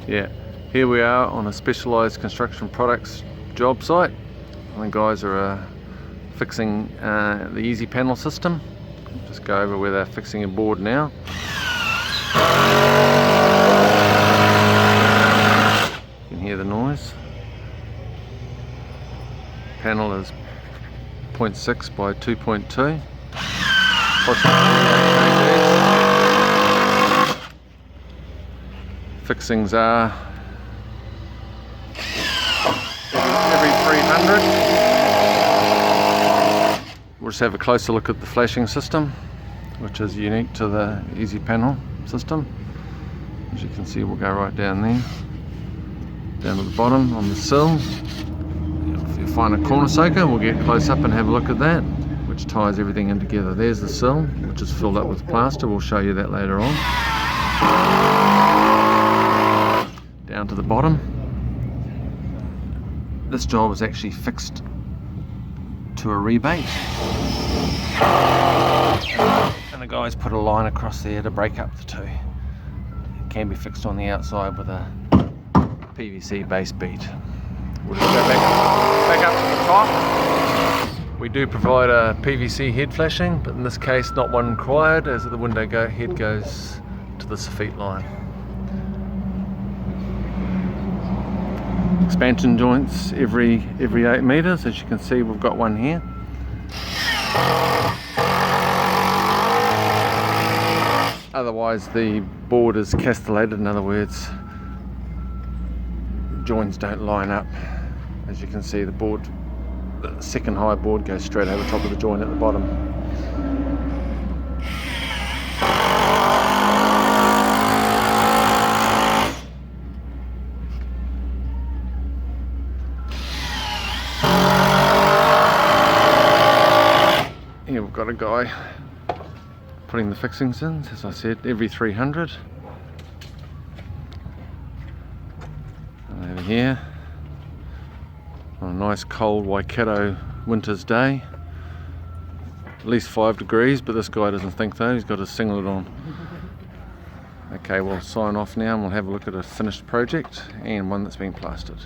Yeah, here we are on a specialised construction products job site. And the guys are fixing the Ezpanel system. Just go over where they're fixing a board now. You can hear the noise. Panel is 0.6 by 2.2. Fixings are every 300. We'll just have a closer look at the flashing system, which is unique to the Ezpanel system. As you can see, we'll go right down there, down to the bottom on the sill. If you find a corner soaker, we'll get close up and have a look at that, which ties everything in together. There's the sill, which is filled up with plaster. We'll show you that later on. Down to the bottom. This job is actually fixed to a rebate, and the guys put a line across there to break up the two. It can be fixed on the outside with a PVC base bead. We'll just go back up to the top. We do provide a PVC head flashing, but in this case not one required, as the window head goes to the soffit line. Expansion joints every 8 meters. As you can see, we've got one here. Otherwise the board is castellated, in other words joints don't line up. As you can see, the second high board goes straight over top of the joint at the bottom. Here we've got a guy putting the fixings in, as I said, every 300. And over here, on a nice cold Waikato winter's day, at least 5 degrees, but this guy doesn't think so, he's got his singlet on. Okay, we'll sign off now and we'll have a look at a finished project and one that's been plastered.